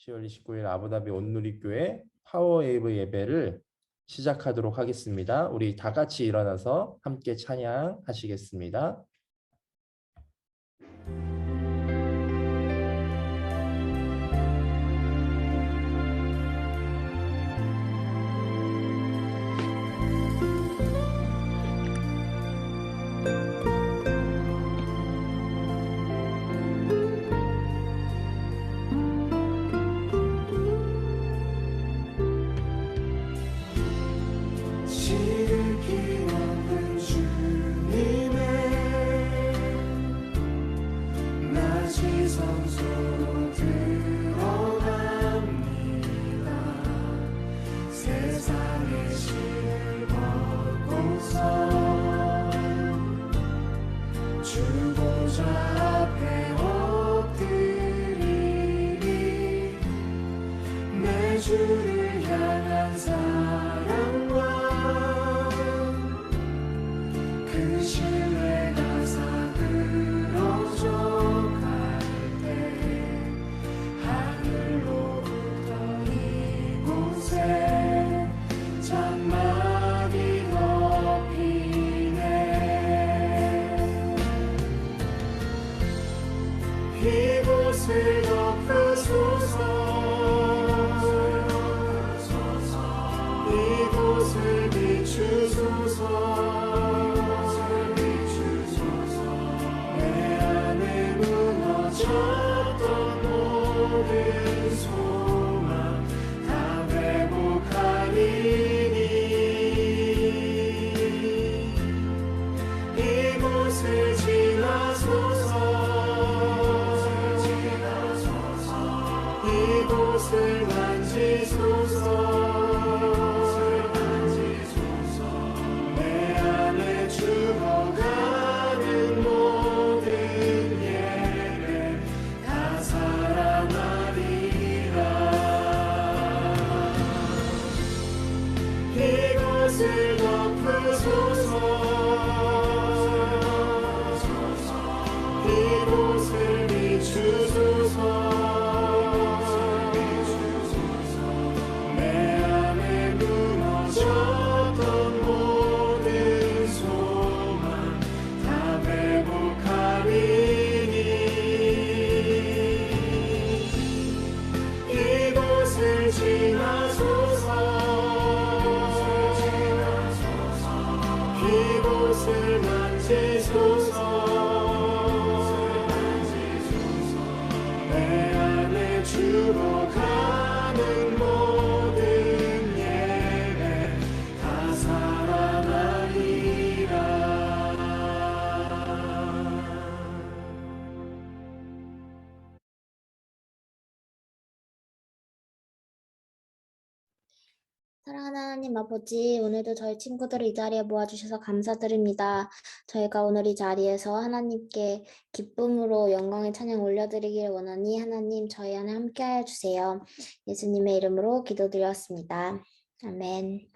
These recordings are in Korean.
10월 29일 아부다비 온누리교회 파워웨이브 예배를 시작하도록 하겠습니다. 우리 다 같이 일어나서 함께 찬양하시겠습니다. 주를 향한 사랑과 그 신뢰가 사그러져 갈 때 하늘로부터 이곳에 장막이 덮이네. 이곳을 덮으소서. 이곳을 비추소서. 내 안에 무너졌던 모든 소망 다 회복하리니. 이곳을 지나소서. 이곳을 만지소서. 죽어가는 모든 예배 다 살아나리라. 이곳을 덮으소서. 이곳을 비추소서. 내 안에 무너졌던 모든 소망 다 회복하리니. 이곳을 지나소서. 이곳을 만지소서. 내 안에 죽어가는 모든 예배 다 살아나리라. 사랑하는 하나님 아버지, 오늘도 저희 친구들을 이 자리에 모아주셔서 감사드립니다. 저희가 오늘 이 자리에서 하나님께 기쁨으로 영광의 찬양 올려드리길 원하니 하나님 저희 안에 함께하여 주세요. 예수님의 이름으로 기도드렸습니다. 아멘.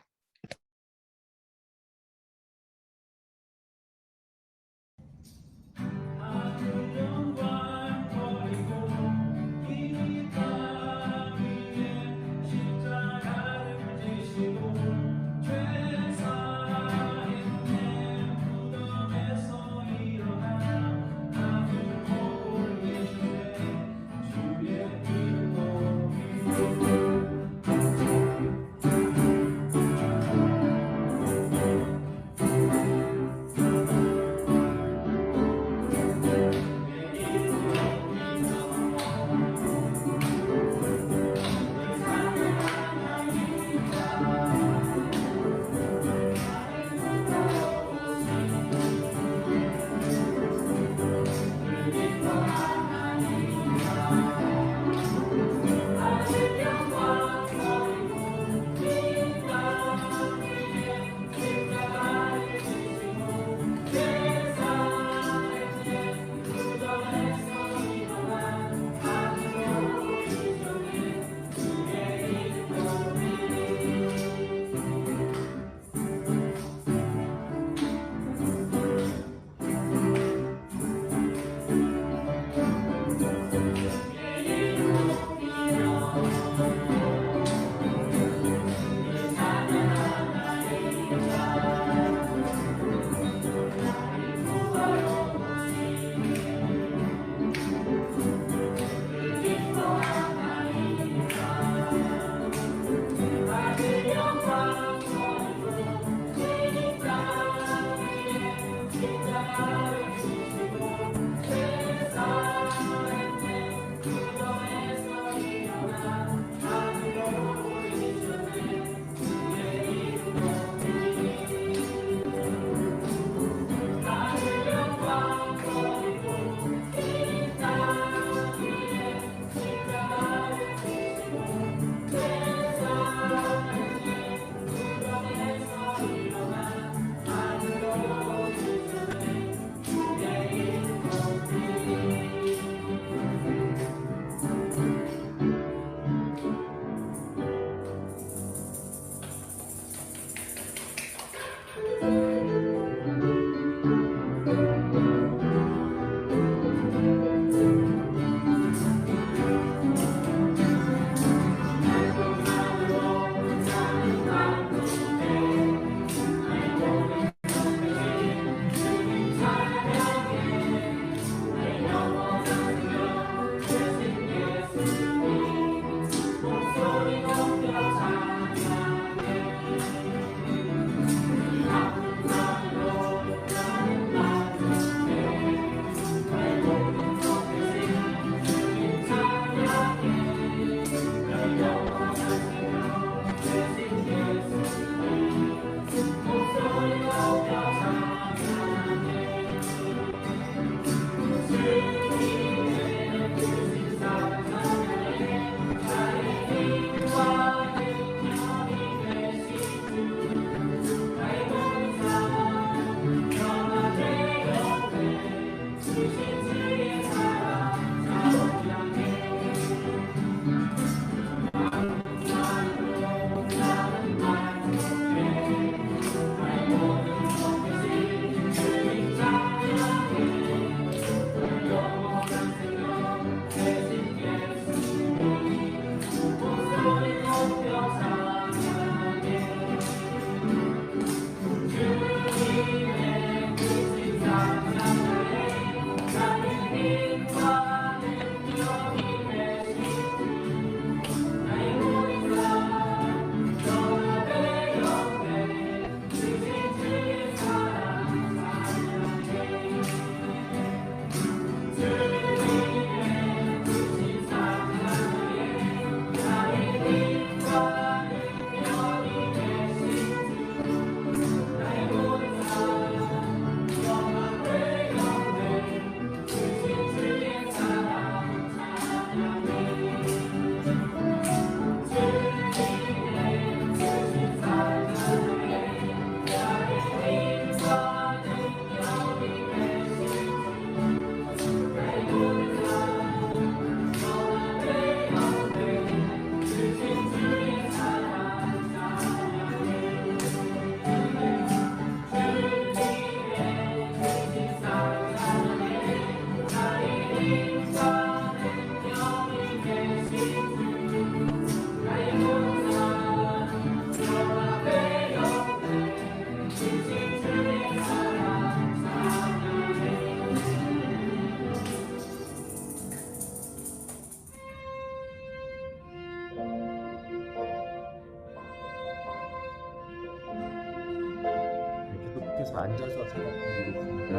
계속해서 앉아서 찬양드리겠습니다.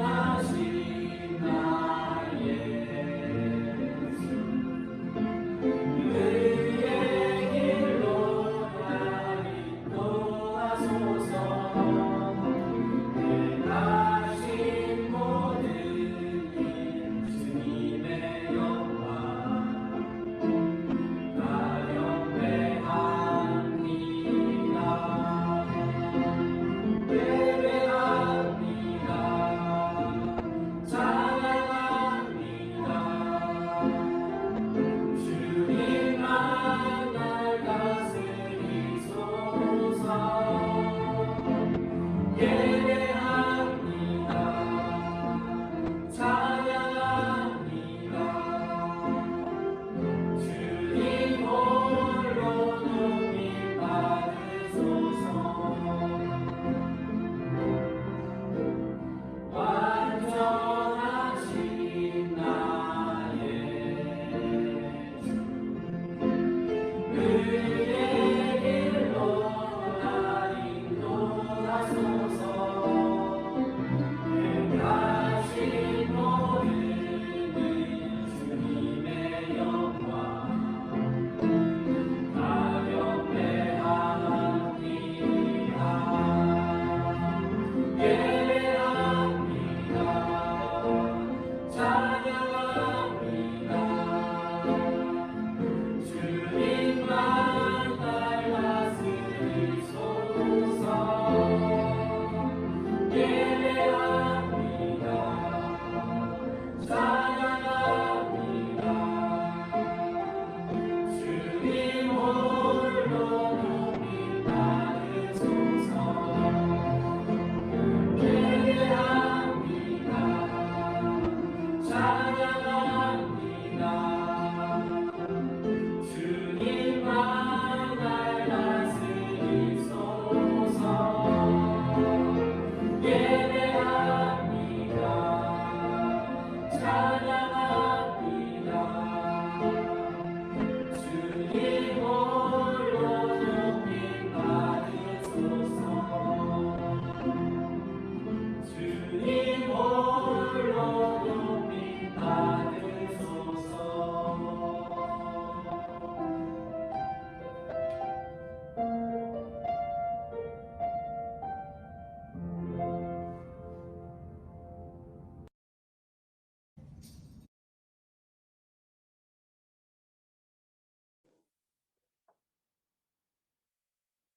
완전하신 나의 예수 의의 길로 나 인도하소서 행하신 모든 일 주님의 영광 다 경배합니다. 주님만 날 다스리소서 예배합니다. 찬양합니다. 주님 홀로 높임 받으소서 완전하신 나의 주 의의 길로 나 인도하소서 행하신 모든 일 주님의 영광 다 경배합니다. 예배합니다. 찬양합니다. 주님만 날 다스리소서 예배합니다. 찬양합니다. 주님 홀로 높임 받으소서 예배합니다. 찬양합니다. 주님만 날 다스리소서 예배합니다. 찬양합니다. 주님 홀로 높임 받으소서 주님 홀로 높임 받으소서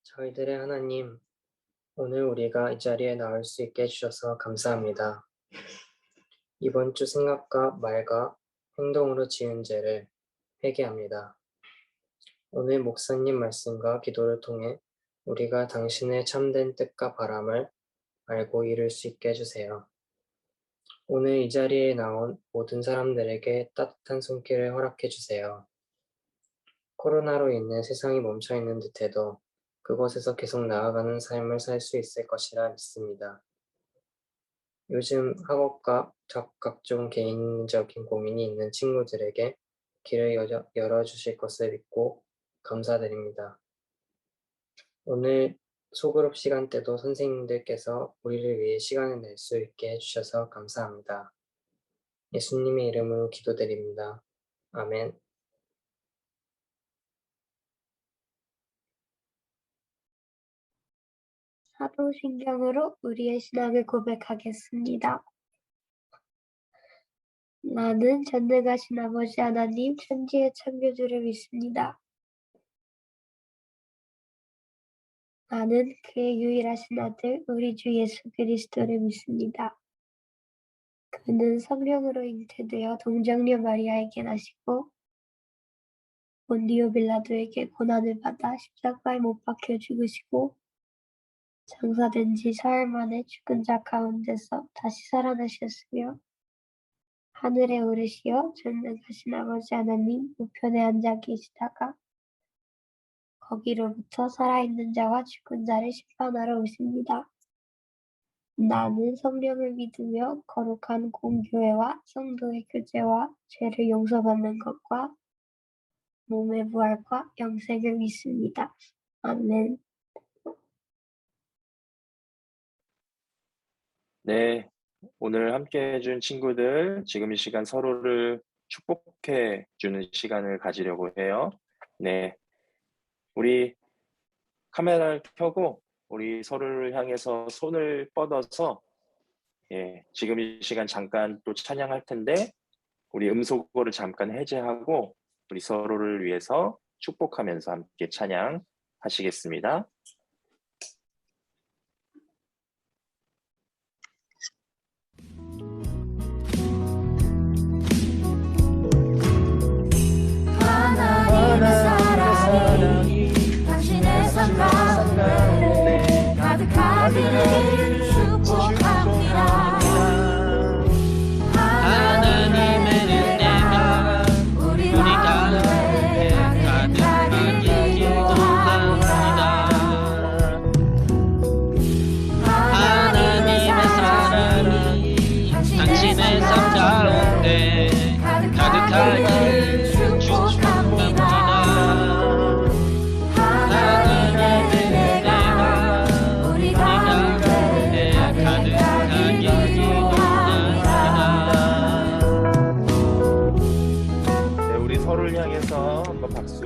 저희들의 하나님, 오늘 우리가 이 자리에 나올 수 있게 해주셔서 감사합니다. 이번 주 생각과 말과 행동으로 지은 죄를 회개합니다. 오늘 목사님 말씀과 기도를 통해 우리가 당신의 참된 뜻과 바람을 알고 이룰 수 있게 해주세요. 오늘 이 자리에 나온 모든 사람들에게 따뜻한 손길을 허락해 주세요. 코로나로 인해 세상이 멈춰 있는 듯해도 그곳에서 계속 나아가는 삶을 살 수 있을 것이라 믿습니다. 요즘 학업과 각종 개인적인 고민이 있는 친구들에게 길을 열어주실 것을 믿고 감사드립니다. 오늘 소그룹 시간 때도 선생님들께서 우리를 위해 시간을 낼 수 있게 해주셔서 감사합니다. 예수님의 이름으로 기도드립니다. 아멘. 사도신경으로 우리의 신앙을 고백하겠습니다. 나는 전능하신 아버지 하나님 천지의 창조주를 믿습니다. 나는 그의 유일하신 아들 우리 주 예수 그리스도를 믿습니다. 그는 성령으로 잉태되어 동정녀 마리아에게 나시고 본디오 빌라도에게 고난을 받아 십자가에 못 박혀 죽으시고 장사된 지 사흘 만에 죽은 자 가운데서 다시 살아나셨으며 하늘에 오르시어 전능하신 아버지 하나님 우편에 앉아 계시다가 거기로부터 살아있는 자와 죽은 자를 심판하러 오십니다. 나는 성령을 믿으며 거룩한 공교회와 성도의 교제와 죄를 용서받는 것과 몸의 부활과 영생을 믿습니다. 아멘. 네, 오늘 함께 해준 친구들, 지금 이 시간 서로를 축복해 주는 시간을 가지려고 해요. 네, 우리 카메라를 켜고 우리 서로를 향해서 손을 뻗어서 지금 이 시간 잠깐 또 찬양할 텐데 우리 음소거를 잠깐 해제하고 우리 서로를 위해서 축복하면서 함께 찬양하시겠습니다. 하나님의 사랑이 당신의 삶 가운데 가득하기를 축복합니다. 하나님의 은혜가 우리 가운데 가득하기를 축복합니다. 하나님의 사랑이 당신의 삶 가운데 가득하기를 축복합니다. 하나님의 은혜가 우리 가운데 가득하기를 축복합니다. 네, 우리 서로를 향해서 한번 박수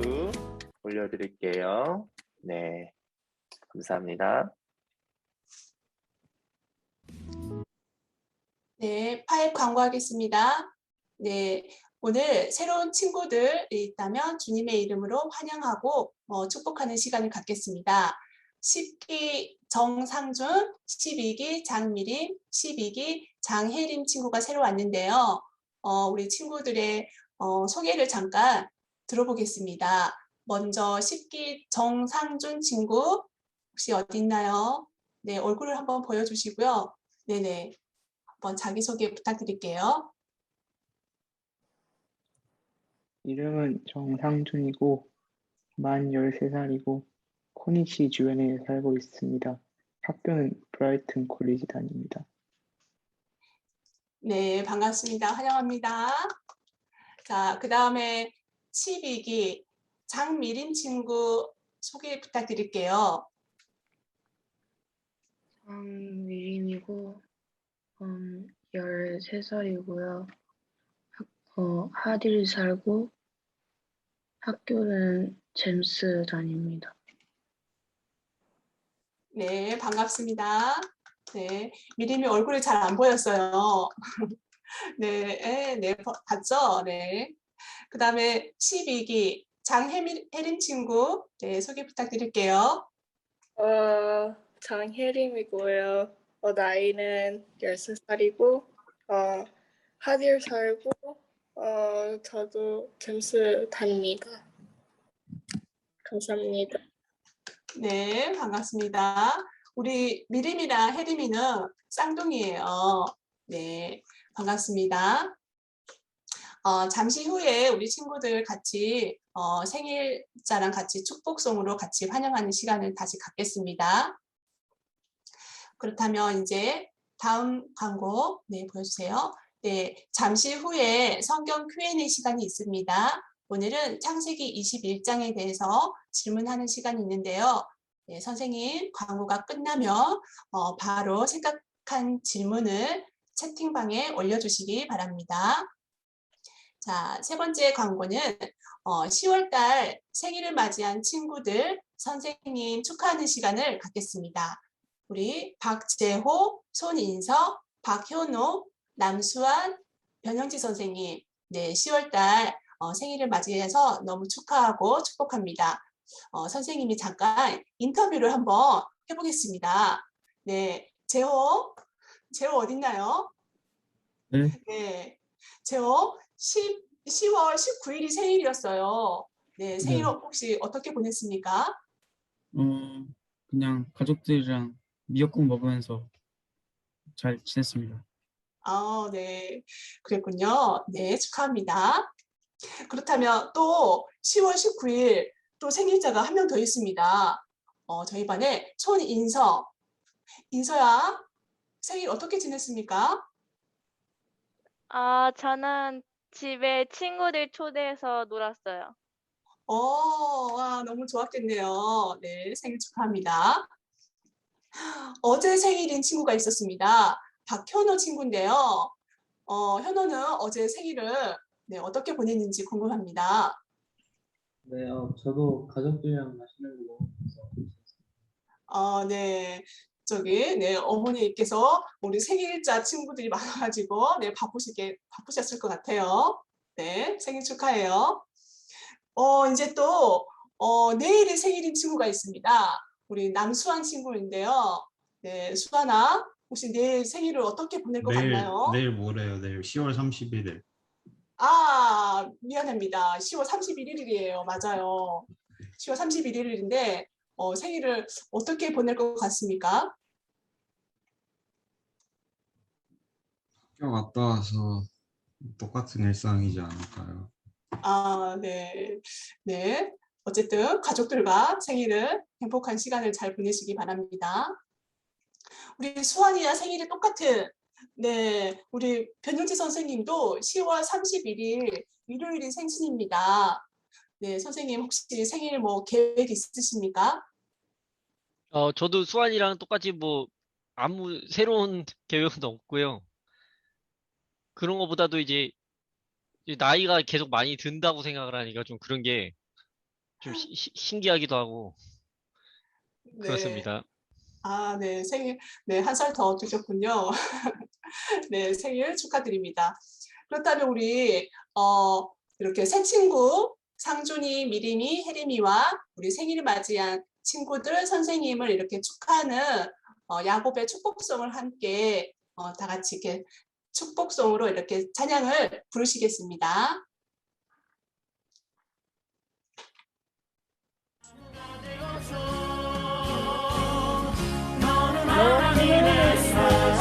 올려드릴게요. 네, 감사합니다. 네, 파일 광고하겠습니다. 네, 오늘 새로운 친구들이 있다면 주님의 이름으로 환영하고 축복하는 시간을 갖겠습니다. 10기 정상준, 12기 장미림, 12기 장혜림 친구가 새로 왔는데요. 우리 친구들의 소개를 잠깐 들어보겠습니다. 먼저 10기 정상준 친구 혹시 어디 있나요? 네, 얼굴을 한번 보여주시고요. 네네. 한번 자기소개 부탁드릴게요. 이름은 정상준이고 만 13살이고 코니시 주변에 살고 있습니다. 학교는 브라이튼 콜리지 다닙니다. 네, 반갑습니다. 환영합니다. 자, 그 다음에 12기 장미림 친구 소개 부탁드릴게요. 장미림이고 13살이고요. 하딜 살고 학교는 잼스 다닙니다. 네, 반갑습니다. 네, 미림이 얼굴이 잘 안 보였어요. 네, 네, 봤죠? 네. 그 다음에 12기 장혜림 친구 네, 소개 부탁드릴게요. 장혜림이고요. 나이는 13살이고 하딜 살고 저도 잼스 다닙니다. 감사합니다. 네, 반갑습니다. 우리 미림이랑 혜림이는 쌍둥이에요. 네, 반갑습니다. 잠시 후에 우리 친구들 같이 생일자랑 같이 축복송으로 같이 환영하는 시간을 다시 갖겠습니다. 그렇다면 이제 다음 광고 네, 보여주세요. 네, 잠시 후에 성경 Q&A 시간이 있습니다. 오늘은 창세기 21장에 대해서 질문하는 시간이 있는데요. 네, 선생님 광고가 끝나면 바로 생각한 질문을 채팅방에 올려주시기 바랍니다. 자, 세 번째 광고는 10월달 생일을 맞이한 친구들 선생님 축하하는 시간을 갖겠습니다. 우리 박재호, 손인서, 박효노, 남수환, 변영지 선생님 네, 10월달 생일을 맞이해서 너무 축하하고 축복합니다. 선생님이 잠깐 인터뷰를 한번 해보겠습니다. 네, 재호 어딨나요? 네. 네, 재호 10월 19일이 생일이었어요. 네, 생일 네. 혹시 어떻게 보냈습니까? 그냥 가족들이랑 미역국 먹으면서 잘 지냈습니다. 아, 네, 그랬군요. 네, 축하합니다. 그렇다면 또 10월 19일 또 생일자가 한 명 더 있습니다. 저희 반에 손인서. 인서야, 생일 어떻게 지냈습니까? 저는 집에 친구들 초대해서 놀았어요. 와, 너무 좋았겠네요. 네, 생일 축하합니다. 어제 생일인 친구가 있었습니다. 박현호 친구인데요. 현호는 어제 생일을 네, 어떻게 보냈는지 궁금합니다. 네, 저도 가족들이랑 맛있는 거 먹으면서 네, 네, 어머니께서 우리 생일자 친구들이 많아가지고 네, 바쁘셨을 것 같아요. 네, 생일 축하해요. 이제 또 내일이 생일인 친구가 있습니다. 우리 남수환 친구인데요. 네, 수환아, 혹시 내일 생일을 어떻게 보낼 것 같나요? 내일 모레요. 내일 10월 31일. 미안합니다. 10월 31일이에요. 맞아요. 10월 31일인데 생일을 어떻게 보낼 것 같습니까? 학교 갔다 와서 똑같은 일상이지 않을까요? 네. 네. 어쨌든 가족들과 생일을 행복한 시간을 잘 보내시기 바랍니다. 우리 수환이와 생일이 똑같은 네, 우리 변영지 선생님도 10월 31일 일요일이 생신입니다. 네, 선생님 혹시 생일 뭐 계획 있으십니까? 저도 수환이랑 똑같이 뭐 아무 새로운 계획은 없고요. 그런 것보다도 이제 나이가 계속 많이 든다고 생각을 하니까 좀 그런 게 좀 신기하기도 하고 네. 그렇습니다. 네, 생일 네, 한 살 더 드셨군요. 네, 생일 축하드립니다. 그렇다면 우리 이렇게 새 친구 상준이, 미림이, 혜림이와 우리 생일을 맞이한 친구들, 선생님을 이렇게 축하하는 야곱의 축복송을 함께 다 같이 이렇게 축복송으로 이렇게 찬양을 부르시겠습니다. 하나님의 사랑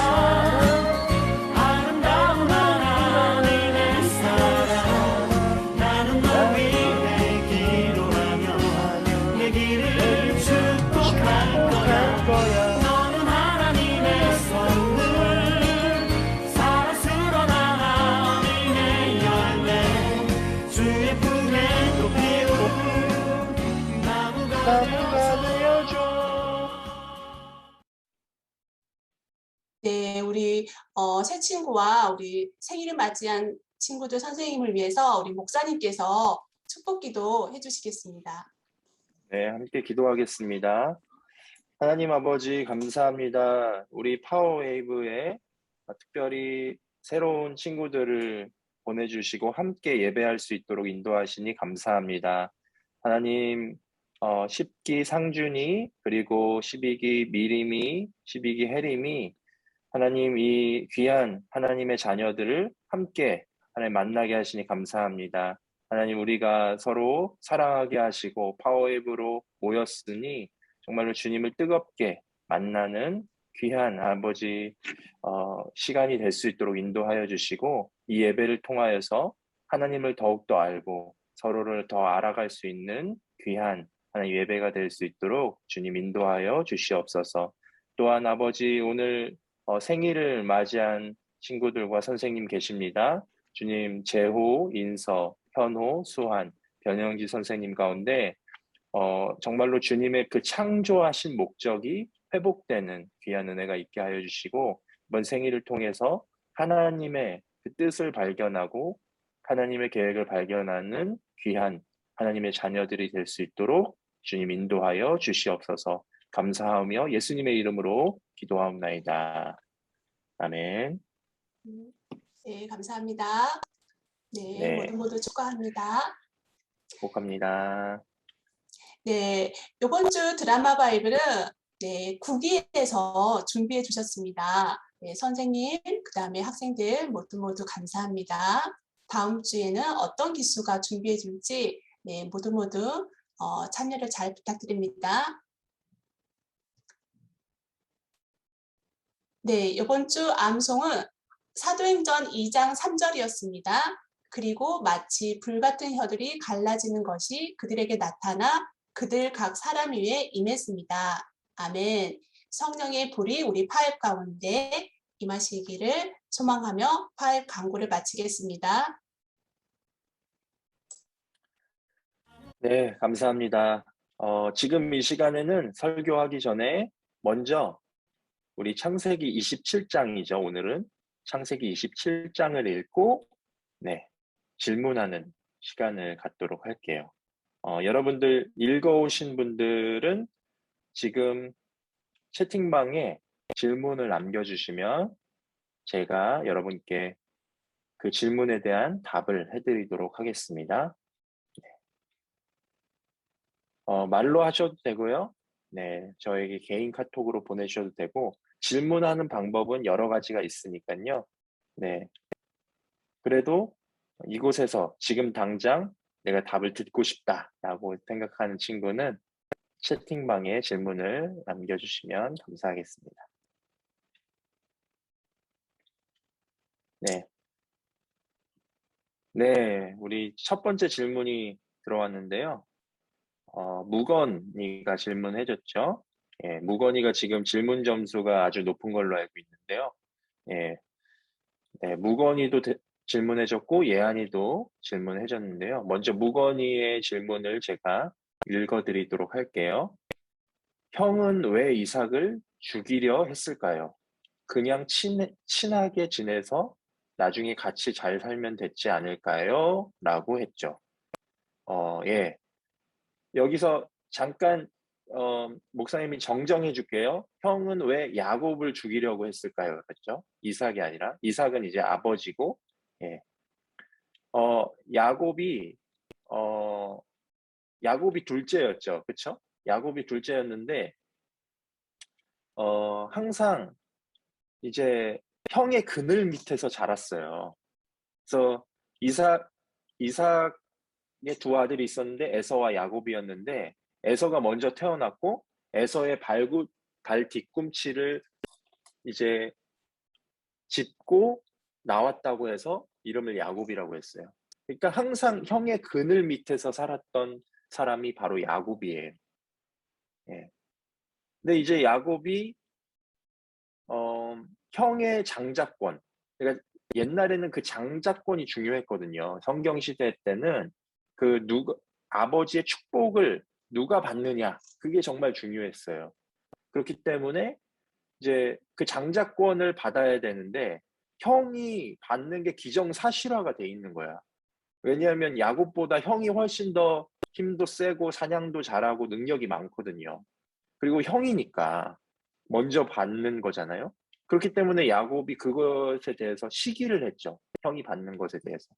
아름다운 하나님의 사랑 나는 너 위해 기도하며 내 길을 축복할 거야 너는 하나님의 선물 사랑스러운 하나님의 열매 주의 품에 또 피고 나무가 되어줘. 네, 우리 새 친구와 우리 생일을 맞이한 친구들 선생님을 위해서 우리 목사님께서 축복기도 해주시겠습니다. 네, 함께 기도하겠습니다. 하나님 아버지 감사합니다. 우리 파워웨이브에 특별히 새로운 친구들을 보내주시고 함께 예배할 수 있도록 인도하시니 감사합니다. 하나님 10기 상준이 그리고 12기 미림이 12기 혜림이 하나님 이 귀한 하나님의 자녀들을 함께 하나님 만나게 하시니 감사합니다. 하나님 우리가 서로 사랑하게 하시고 파워웨이브로 모였으니 정말로 주님을 뜨겁게 만나는 귀한 아버지 시간이 될 수 있도록 인도하여 주시고 이 예배를 통하여서 하나님을 더욱더 알고 서로를 더 알아갈 수 있는 귀한 하나님 예배가 될 수 있도록 주님 인도하여 주시옵소서. 또한 아버지 오늘 생일을 맞이한 친구들과 선생님 계십니다. 주님 재호, 인서, 현호, 수환, 변영지 선생님 가운데 정말로 주님의 그 창조하신 목적이 회복되는 귀한 은혜가 있게 하여 주시고 이번 생일을 통해서 하나님의 그 뜻을 발견하고 하나님의 계획을 발견하는 귀한 하나님의 자녀들이 될 수 있도록 주님 인도하여 주시옵소서. 감사하며 예수님의 이름으로 기도하옵나이다. 아멘. 네, 감사합니다. 네, 모두 축하합니다. 축복합니다. 네, 이번 주 드라마 바이블은 네, 9기에서 준비해 주셨습니다. 네, 선생님, 그 다음에 학생들 모두 감사합니다. 다음 주에는 어떤 기수가 준비해 줄지 네, 모두 참여를 잘 부탁드립니다. 네, 이번 주 암송은 사도행전 2장 3절이었습니다. 그리고 마치 불같은 혀들이 갈라지는 것이 그들에게 나타나 그들 각 사람 위에 임했습니다. 아멘. 성령의 불이 우리 파업 가운데 임하시기를 소망하며 파일 강구를 마치겠습니다. 네, 감사합니다. 지금 이 시간에는 설교하기 전에 먼저 우리 창세기 27장이죠. 오늘은 창세기 27장을 읽고 네, 질문하는 시간을 갖도록 할게요. 여러분들 읽어오신 분들은 지금 채팅방에 질문을 남겨주시면 제가 여러분께 그 질문에 대한 답을 해드리도록 하겠습니다. 말로 하셔도 되고요. 네, 저에게 개인 카톡으로 보내주셔도 되고 질문하는 방법은 여러 가지가 있으니까요. 네, 그래도 이곳에서 지금 당장 내가 답을 듣고 싶다라고 생각하는 친구는 채팅방에 질문을 남겨주시면 감사하겠습니다. 네. 네, 우리 첫 번째 질문이 들어왔는데요. 무건이가 질문해줬죠. 예, 무건이가 지금 질문 점수가 아주 높은 걸로 알고 있는데요. 예, 네, 무건이도 질문해줬고 예안이도 질문해줬는데요. 먼저 무건이의 질문을 제가 읽어드리도록 할게요. 형은 왜 이삭을 죽이려 했을까요? 그냥 친하게 지내서 나중에 같이 잘 살면 됐지 않을까요? 라고 했죠. 예. 여기서 잠깐 목사님이 정정해 줄게요. 형은 왜 야곱을 죽이려고 했을까요? 그렇죠? 이삭이 아니라 이삭은 이제 아버지고, 예. 야곱이 둘째였죠. 그렇죠? 야곱이 둘째였는데 항상 이제 형의 그늘 밑에서 자랐어요. 그래서 이삭의 두 아들이 있었는데 에서와 야곱이었는데 에서가 먼저 태어났고 에서의 발 뒤꿈치를 이제 짚고 나왔다고 해서 이름을 야곱이라고 했어요. 그러니까 항상 형의 그늘 밑에서 살았던 사람이 바로 야곱이에요. 예. 근데 이제 야곱이 형의 장자권, 그러니까 옛날에는 그 장자권이 중요했거든요. 성경 시대 때는 아버지의 축복을 누가 받느냐, 그게 정말 중요했어요. 그렇기 때문에 이제 그 장자권을 받아야 되는데 형이 받는 게 기정사실화가 돼 있는 거야. 왜냐하면 야곱보다 형이 훨씬 더 힘도 세고 사냥도 잘하고 능력이 많거든요. 그리고 형이니까 먼저 받는 거잖아요. 그렇기 때문에 야곱이 그것에 대해서 시기를 했죠. 형이 받는 것에 대해서.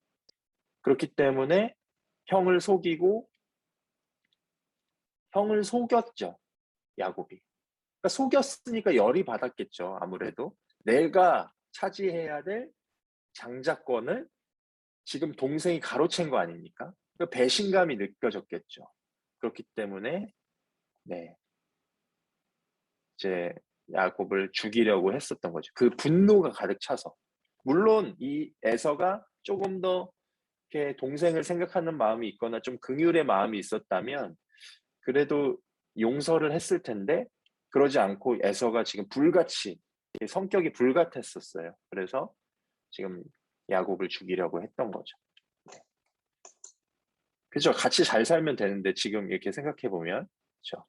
그렇기 때문에 형을 속였죠. 야곱이. 그러니까 속였으니까 열이 받았겠죠. 아무래도. 내가 차지해야 될 장자권을 지금 동생이 가로챈 거 아닙니까? 그러니까 배신감이 느껴졌겠죠. 그렇기 때문에 네, 이제 야곱을 죽이려고 했었던 거죠. 그 분노가 가득 차서. 물론 이 에서가 조금 더 이렇게 동생을 생각하는 마음이 있거나 좀 긍휼의 마음이 있었다면 그래도 용서를 했을 텐데 그러지 않고 에서가 지금 불같이 성격이 불같았었어요. 그래서 지금 야곱을 죽이려고 했던 거죠. 네. 그렇죠. 같이 잘 살면 되는데 지금 이렇게 생각해 보면 그렇죠.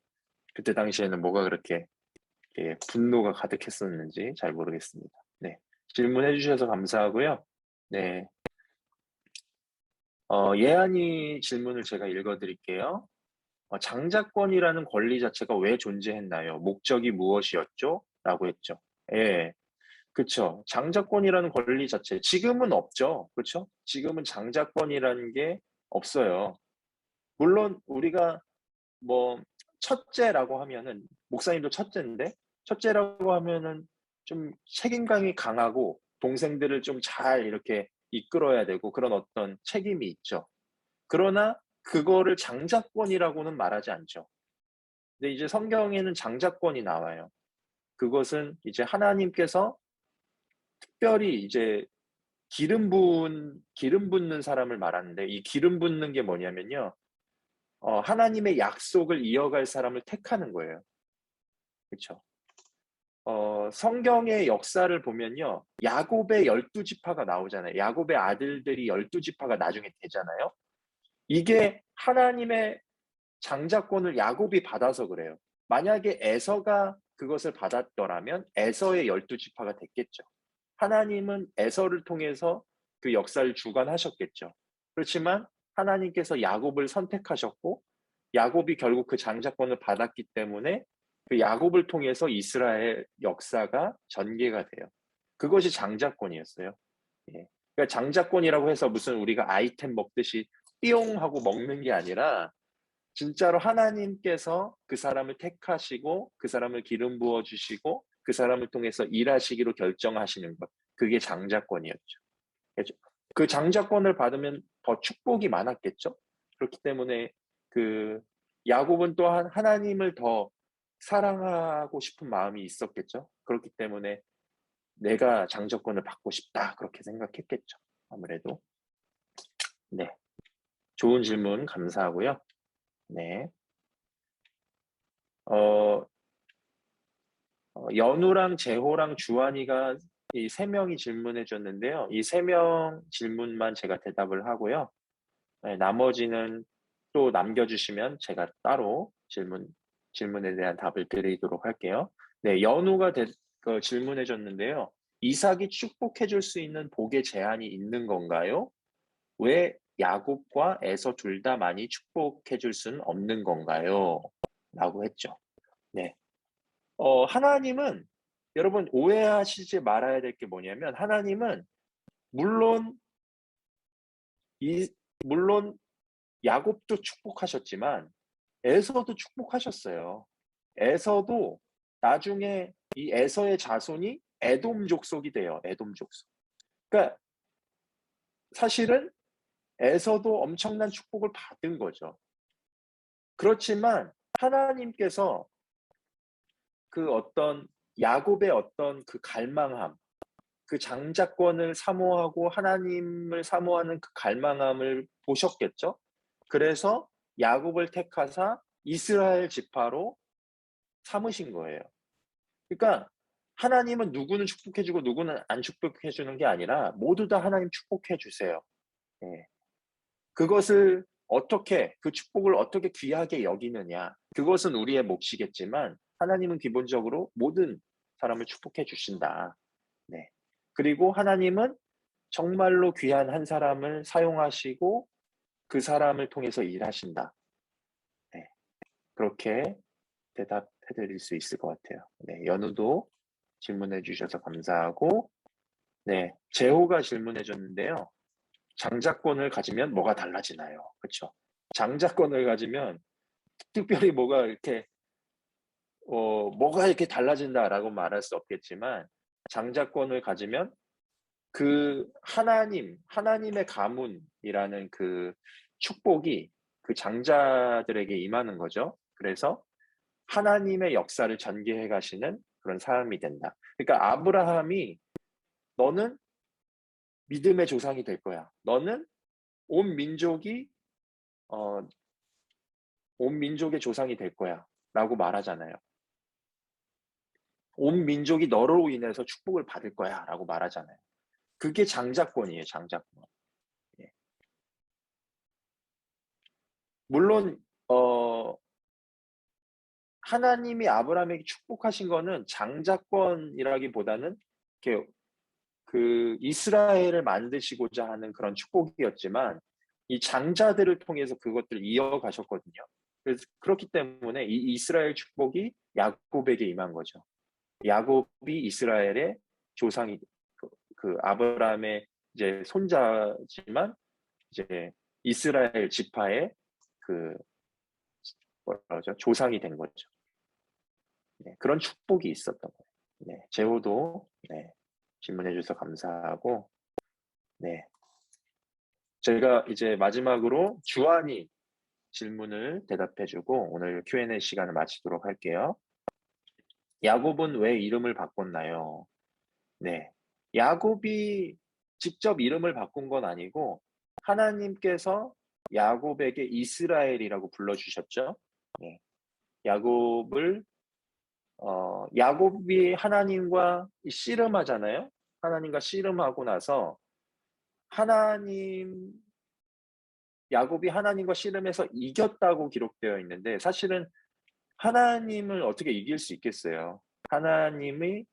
그때 당시에는 뭐가 그렇게 분노가 가득했었는지 잘 모르겠습니다. 네, 질문해 주셔서 감사하고요. 네, 예안이 질문을 제가 읽어드릴게요. 장자권이라는 권리 자체가 왜 존재했나요? 목적이 무엇이었죠? 라고 했죠. 예, 그렇죠. 장자권이라는 권리 자체 지금은 없죠. 그렇죠? 지금은 장자권이라는 게 없어요. 물론 우리가 뭐 첫째라고 하면은 목사님도 첫째인데 첫째라고 하면은 좀 책임감이 강하고 동생들을 좀 잘 이렇게 이끌어야 되고 그런 어떤 책임이 있죠. 그러나 그거를 장자권이라고는 말하지 않죠. 근데 이제 성경에는 장자권이 나와요. 그것은 이제 하나님께서 특별히 이제 기름 붓는 사람을 말하는데 이 기름 붓는 게 뭐냐면요. 하나님의 약속을 이어갈 사람을 택하는 거예요. 그렇죠? 성경의 역사를 보면요. 야곱의 12지파가 나오잖아요. 야곱의 아들들이 12지파가 나중에 되잖아요. 이게 하나님의 장자권을 야곱이 받아서 그래요. 만약에 에서가 그것을 받았더라면 에서의 12지파가 됐겠죠. 하나님은 에서를 통해서 그 역사를 주관하셨겠죠. 그렇지만 하나님께서 야곱을 선택하셨고 야곱이 결국 그 장자권을 받았기 때문에 그 야곱을 통해서 이스라엘 역사가 전개가 돼요. 그것이 장자권이었어요. 예. 그러니까 장자권이라고 해서 무슨 우리가 아이템 먹듯이 띠용 하고 먹는 게 아니라 진짜로 하나님께서 그 사람을 택하시고 그 사람을 기름 부어 주시고 그 사람을 통해서 일하시기로 결정하시는 것. 그게 장자권이었죠. 그 장자권을 받으면 더 축복이 많았겠죠. 그렇기 때문에 그 야곱은 또한 하나님을 더 사랑하고 싶은 마음이 있었겠죠. 그렇기 때문에 내가 장자권을 받고 싶다 그렇게 생각했겠죠. 아무래도. 네, 좋은 질문 감사하고요. 네, 연우랑 재호랑 주한이가 이 3명이 질문해 줬는데요. 이 3명 질문만 제가 대답을 하고요. 네, 나머지는 또 남겨주시면 제가 따로 질문에 대한 답을 드리도록 할게요. 네, 연우가 질문해 줬는데요. 이삭이 축복해 줄 수 있는 복의 제한이 있는 건가요? 왜 야곱과 에서 둘 다 많이 축복해 줄 수는 없는 건가요? 라고 했죠. 네. 하나님은 여러분 오해하시지 말아야 될 게 뭐냐면 하나님은 물론 야곱도 축복하셨지만 에서도 축복하셨어요. 에서도 나중에 이 에서의 자손이 에돔 족속이 돼요. 에돔 족속. 그러니까 사실은 에서도 엄청난 축복을 받은 거죠. 그렇지만 하나님께서 그 어떤 야곱의 어떤 그 갈망함, 그 장자권을 사모하고 하나님을 사모하는 그 갈망함을 보셨겠죠. 그래서 야곱을 택하사 이스라엘 지파로 삼으신 거예요. 그러니까 하나님은 누구는 축복해주고 누구는 안 축복해주는 게 아니라 모두 다 하나님 축복해주세요. 예. 그것을 그 축복을 어떻게 귀하게 여기느냐, 그것은 우리의 몫이겠지만 하나님은 기본적으로 모든 사람을 축복해 주신다. 네. 그리고 하나님은 정말로 귀한 한 사람을 사용하시고 그 사람을 통해서 일하신다. 네. 그렇게 대답해 드릴 수 있을 것 같아요. 네. 연우도 질문해 주셔서 감사하고, 네. 재호가 질문해 줬는데요. 장자권을 가지면 뭐가 달라지나요? 그렇죠? 장자권을 가지면 특별히 뭐가 이렇게 달라진다라고 말할 수 없겠지만 장자권을 가지면 그 하나님의 가문이라는 그 축복이 그 장자들에게 임하는 거죠. 그래서 하나님의 역사를 전개해 가시는 그런 사람이 된다. 그러니까 아브라함이 너는 믿음의 조상이 될 거야. 너는 온 민족의 조상이 될 거야. 라고 말하잖아요. 온 민족이 너로 인해서 축복을 받을 거야. 라고 말하잖아요. 그게 장자권이에요. 장자권. 예. 물론 하나님이 아브라함에게 축복하신 거는 장자권이라기보다는 이렇게 그 이스라엘을 만드시고자 하는 그런 축복이었지만 이 장자들을 통해서 그것들을 이어가셨거든요. 그래서 그렇기 때문에 이 이스라엘 축복이 야곱에게 임한 거죠. 야곱이 이스라엘의 조상이 그 아브라함의 이제 손자지만 이제 이스라엘 지파의 그 조상이 된 거죠. 네, 그런 축복이 있었던 거예요. 네, 재호도 네, 질문해 주셔서 감사하고, 네, 저희가 이제 마지막으로 주한이 질문을 대답해주고 오늘 Q&A 시간을 마치도록 할게요. 야곱은 왜 이름을 바꿨나요? 네, 야곱이 직접 이름을 바꾼 건 아니고 하나님께서 야곱에게 이스라엘이라고 불러주셨죠. 네, 야곱을 야곱이 하나님과 씨름하잖아요. 하나님과 씨름하고 나서 야곱이 하나님과 씨름해서 이겼다고 기록되어 있는데 사실은 하나님을 어떻게 이길 수 있겠어요? 하나님이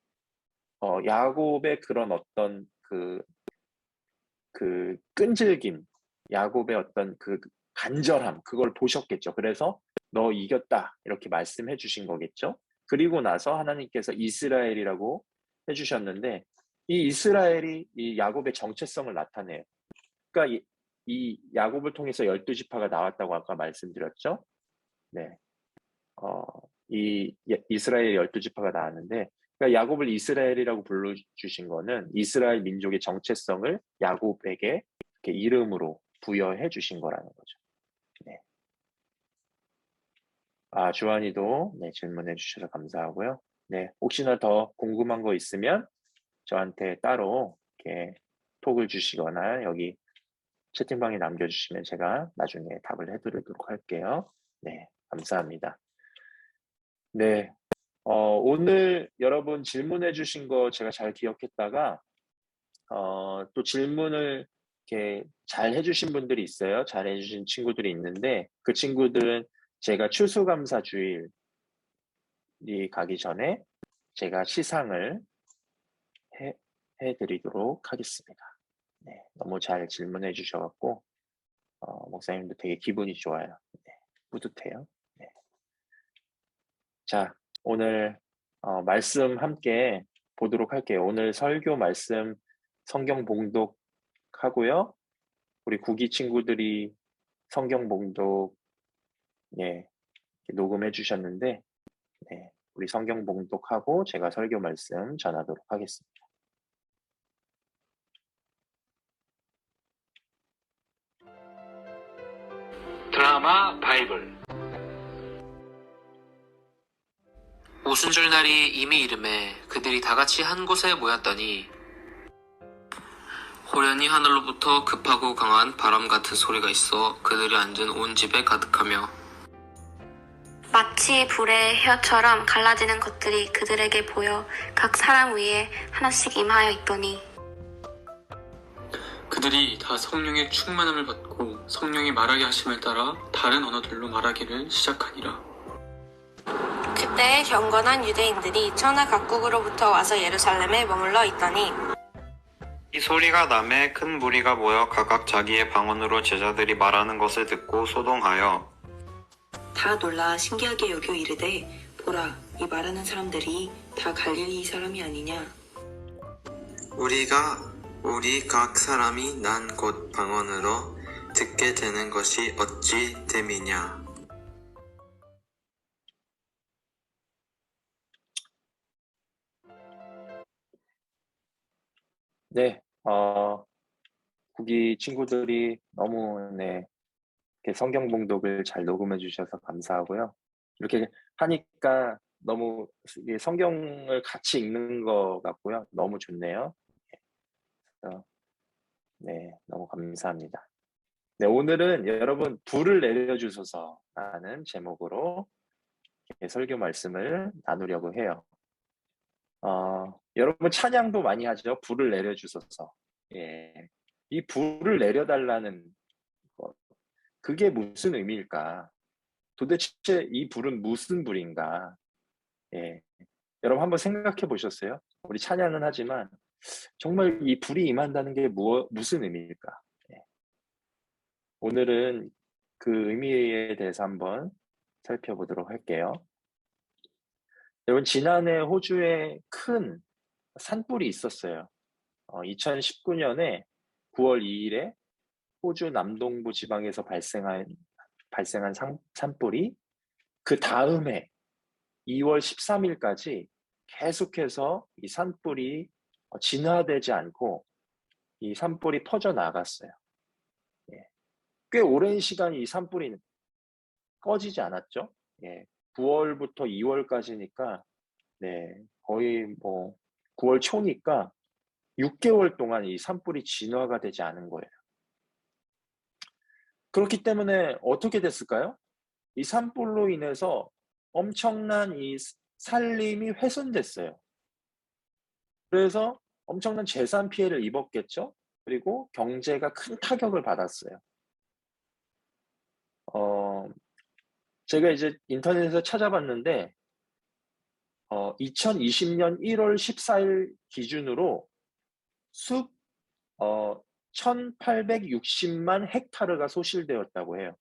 야곱의 그런 어떤 그 끈질김, 야곱의 어떤 그 간절함, 그걸 보셨겠죠. 그래서 너 이겼다 이렇게 말씀해 주신 거겠죠. 그리고 나서 하나님께서 이스라엘이라고 해주셨는데 이 이스라엘이 이 야곱의 정체성을 나타내요. 그러니까 이 야곱을 통해서 12지파가 나왔다고 아까 말씀드렸죠. 네, 이 이스라엘 12지파가 나왔는데 그러니까 야곱을 이스라엘이라고 불러주신 거는 이스라엘 민족의 정체성을 야곱에게 이렇게 이름으로 부여해 주신 거라는 거죠. 네. 주한이도 네, 질문해 주셔서 감사하고요. 네, 혹시나 더 궁금한 거 있으면 저한테 따로 이렇게 톡을 주시거나 여기 채팅방에 남겨주시면 제가 나중에 답을 해드리도록 할게요. 네, 감사합니다. 네, 오늘 여러분 질문해 주신 거 제가 잘 기억했다가 또 질문을 이렇게 잘 해주신 분들이 있어요. 잘 해주신 친구들이 있는데 그 친구들은 제가 추수감사 주일이 가기 전에 제가 시상을 해드리도록 하겠습니다. 네, 너무 잘 질문해 주셔갖고 목사님도 되게 기분이 좋아요. 네, 뿌듯해요. 네. 자, 오늘 말씀 함께 보도록 할게요. 오늘 설교 말씀 성경 봉독하고요. 우리 구기 친구들이 성경 봉독 녹음해 주셨는데 네, 우리 성경 봉독하고 제가 설교 말씀 전하도록 하겠습니다. 드라마 바이블. 오순절날이 이미 이름에 그들이 다같이 한 곳에 모였더니 호련히 하늘로부터 급하고 강한 바람 같은 소리가 있어 그들이 앉은 온 집에 가득하며 마치 불의 혀처럼 갈라지는 것들이 그들에게 보여 각 사람 위에 하나씩 임하여 있더니 그들이 다 성령의 충만함을 받고 성령이 말하게 하심을 따라 다른 언어들로 말하기를 시작하니라. 그때 경건한 유대인들이 천하 각국으로부터 와서 예루살렘에 머물러 있더니 이 소리가 남에 큰 무리가 모여 각각 자기의 방언으로 제자들이 말하는 것을 듣고 소동하여 다 놀라 신기하게 여겨 이르되 보라 이 말하는 사람들이 다 갈릴리 사람이 아니냐. 우리 각 사람이 난 곧 방언으로 듣게 되는 것이 어찌 됨이냐. 네, 구기 친구들이 너무 이렇게 성경 봉독을 잘 녹음해 주셔서 감사하고요. 이렇게 하니까 너무 성경을 같이 읽는 것 같고요. 너무 좋네요. 네, 너무 감사합니다. 네, 오늘은 여러분 불을 내려주소서라는 제목으로 설교 말씀을 나누려고 해요. 여러분 찬양도 많이 하죠. 불을 내려주소서. 예, 이 불을 내려달라는 것, 그게 무슨 의미일까? 도대체 이 불은 무슨 불인가? 예, 여러분 한번 생각해 보셨어요? 우리 찬양은 하지만 정말 이 불이 임한다는 게 무슨 의미일까? 예. 오늘은 그 의미에 대해서 한번 살펴보도록 할게요. 여러분 지난해 호주에 큰 산불이 있었어요. 2019년에 9월 2일에 호주 남동부 지방에서 발생한 산불이 그 다음에 2월 13일까지 계속해서 이 산불이 진화되지 않고 이 산불이 퍼져나갔어요. 예. 꽤 오랜 시간 이 산불이 꺼지지 않았죠. 예. 9월부터 2월까지니까 거의 9월 초니까 6개월 동안 이 산불이 진화가 되지 않은 거예요. 그렇기 때문에 어떻게 됐을까요? 이 산불로 인해서 엄청난 이 살림이 훼손됐어요. 그래서 엄청난 재산 피해를 입었겠죠. 그리고 경제가 큰 타격을 받았어요. 제가 이제 인터넷에서 찾아봤는데 2020년 1월 14일 기준으로 숲 1860만 헥타르가 소실되었다고 해요.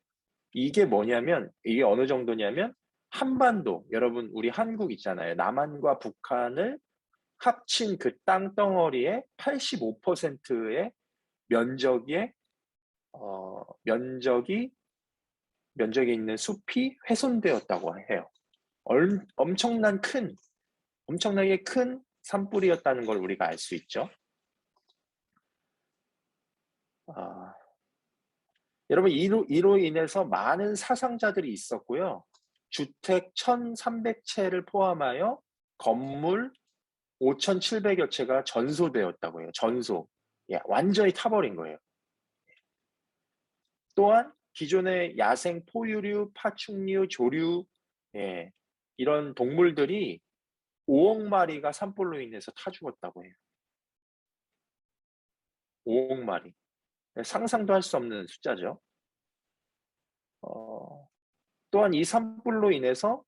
이게 뭐냐면, 이게 어느 정도냐면 한반도, 여러분 우리 한국 있잖아요. 남한과 북한을 합친 그 땅덩어리의 85%의 면적이 있는 숲이 훼손되었다고 해요. 엄청나게 큰 산불이었다는 걸 우리가 알 수 있죠. 여러분, 이로 인해서 많은 사상자들이 있었고요. 주택 1,300채를 포함하여 건물 5,700여 채가 전소되었다고 해요. 전소. 예, 완전히 타버린 거예요. 또한 기존의 야생 포유류, 파충류, 조류, 예, 이런 동물들이 5억 마리가 산불로 인해서 타 죽었다고 해요. 5억 마리. 상상도 할 수 없는 숫자죠. 또한 이 산불로 인해서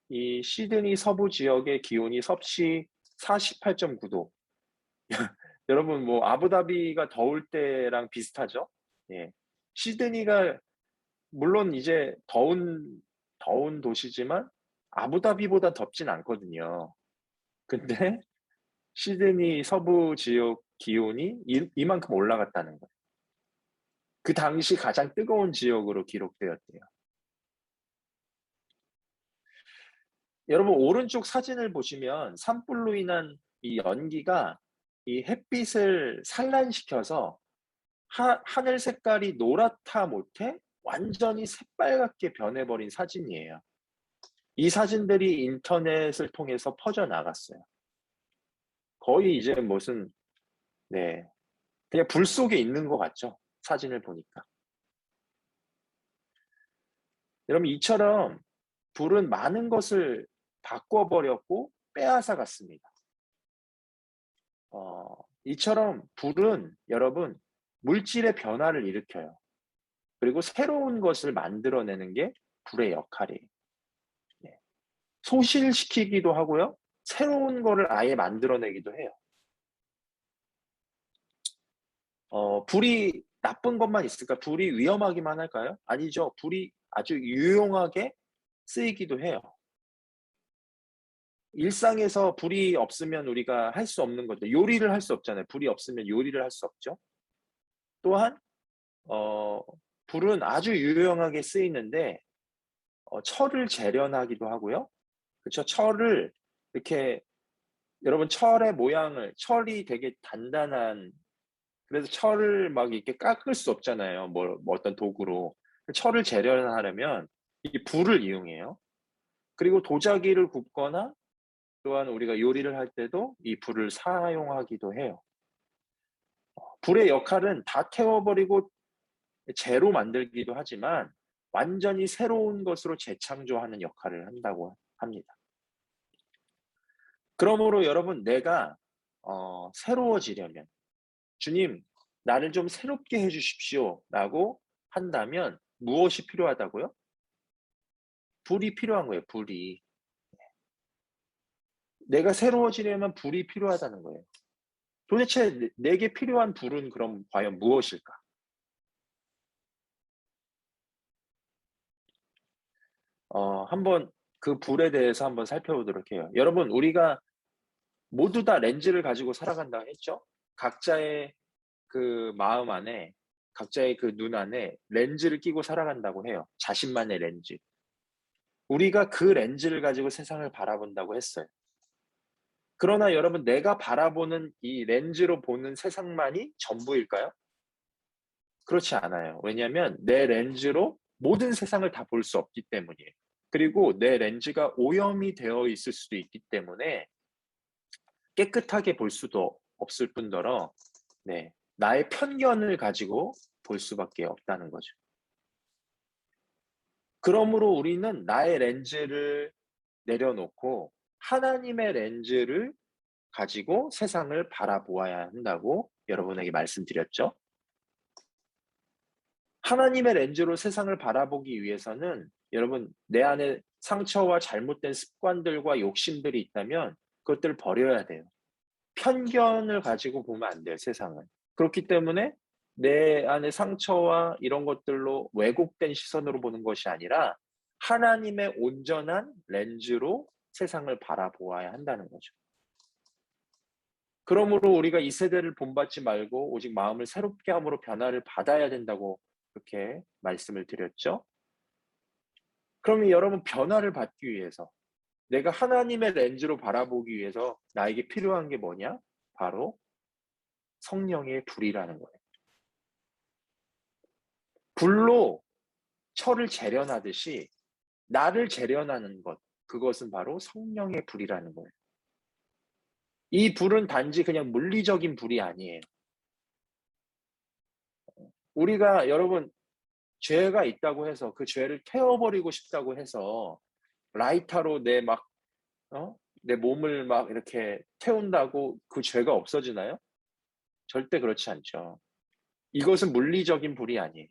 이 시드니 서부 지역의 기온이 섭씨 48.9도. 여러분, 뭐 아부다비가 더울 때랑 비슷하죠? 예. 시드니가 물론 이제 더운 도시지만 아부다비보다 덥진 않거든요. 근데 시드니 서부 지역 기온이 이만큼 올라갔다는 거예요. 그 당시 가장 뜨거운 지역으로 기록되었대요. 여러분, 오른쪽 사진을 보시면 산불로 인한 이 연기가 이 햇빛을 산란시켜서 하늘 색깔이 노랗다 못해 완전히 새빨갛게 변해버린 사진이에요. 이 사진들이 인터넷을 통해서 퍼져나갔어요. 거의 이제 무슨, 네, 그냥 불 속에 있는 것 같죠? 사진을 보니까. 여러분, 이처럼 불은 많은 것을 바꿔버렸고 빼앗아 갔습니다. 이처럼 불은 여러분 물질의 변화를 일으켜요. 그리고 새로운 것을 만들어내는 게 불의 역할이에요. 네. 소실시키기도 하고요. 새로운 거를 아예 만들어내기도 해요. 불이 나쁜 것만 있을까? 불이 위험하기만 할까요? 아니죠. 불이 아주 유용하게 쓰이기도 해요. 일상에서 불이 없으면 우리가 할 수 없는 거죠. 요리를 할 수 없잖아요. 불이 없으면 요리를 할 수 없죠. 또한 불은 아주 유용하게 쓰이는데 철을 재련하기도 하고요. 그렇죠? 철을 이렇게, 여러분 철의 모양을, 철이 되게 단단한, 그래서 철을 막 이렇게 깎을 수 없잖아요. 뭐 어떤 도구로. 철을 재련하려면 이 불을 이용해요. 그리고 도자기를 굽거나 또한 우리가 요리를 할 때도 이 불을 사용하기도 해요. 불의 역할은 다 태워버리고 재로 만들기도 하지만 완전히 새로운 것으로 재창조하는 역할을 한다고 합니다. 그러므로 여러분, 내가 새로워지려면, 주님 나를 좀 새롭게 해주십시오 라고 한다면 무엇이 필요하다고요? 불이 필요한 거예요. 불이. 내가 새로워지려면 불이 필요하다는 거예요. 도대체 내게 필요한 불은 그럼 과연 무엇일까? 한번 그 불에 대해서 한번 살펴보도록 해요. 여러분, 우리가 모두 다 렌즈를 가지고 살아간다고 했죠? 각자의 그 마음 안에, 각자의 그 눈 안에 렌즈를 끼고 살아간다고 해요. 자신만의 렌즈. 우리가 그 렌즈를 가지고 세상을 바라본다고 했어요. 그러나 여러분, 내가 바라보는 이 렌즈로 보는 세상만이 전부일까요? 그렇지 않아요. 왜냐하면 내 렌즈로 모든 세상을 다 볼 수 없기 때문이에요. 그리고 내 렌즈가 오염이 되어 있을 수도 있기 때문에 깨끗하게 볼 수도 없을 뿐더러, 네, 나의 편견을 가지고 볼 수밖에 없다는 거죠. 그러므로 우리는 나의 렌즈를 내려놓고 하나님의 렌즈를 가지고 세상을 바라보아야 한다고 여러분에게 말씀드렸죠. 하나님의 렌즈로 세상을 바라보기 위해서는 여러분 내 안에 상처와 잘못된 습관들과 욕심들이 있다면 그것들을 버려야 돼요. 편견을 가지고 보면 안 돼요, 세상을. 그렇기 때문에 내 안에 상처와 이런 것들로 왜곡된 시선으로 보는 것이 아니라 하나님의 온전한 렌즈로 세상을 바라보아야 한다는 거죠. 그러므로 우리가 이 세대를 본받지 말고 오직 마음을 새롭게 함으로 변화를 받아야 된다고 그렇게 말씀을 드렸죠. 그러면 여러분 변화를 받기 위해서 내가 하나님의 렌즈로 바라보기 위해서 나에게 필요한 게 뭐냐? 바로 성령의 불이라는 거예요. 불로 철을 재련하듯이 나를 재련하는 것, 그것은 바로 성령의 불이라는 거예요. 이 불은 단지 그냥 물리적인 불이 아니에요. 우리가 여러분 죄가 있다고 해서 그 죄를 태워버리고 싶다고 해서 라이터로 내 몸을 막 이렇게 태운다고 그 죄가 없어지나요? 절대 그렇지 않죠. 이것은 물리적인 불이 아니에요.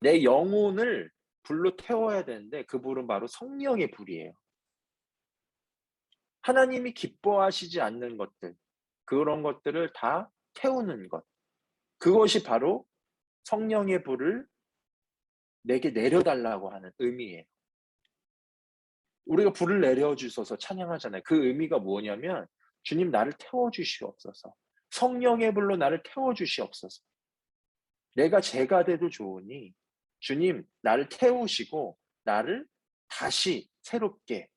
내 영혼을 불로 태워야 되는데 그 불은 바로 성령의 불이에요. 하나님이 기뻐하시지 않는 것들, 그런 것들을 다 태우는 것. 그것이 바로 성령의 불을 내게 내려달라고 하는 의미예요. 우리가 불을 내려주셔서 찬양하잖아요. 그 의미가 뭐냐면 주님 나를 태워주시옵소서. 성령의 불로 나를 태워주시옵소서. 내가 죄가 돼도 좋으니 주님 나를 태우시고 나를 다시 새롭게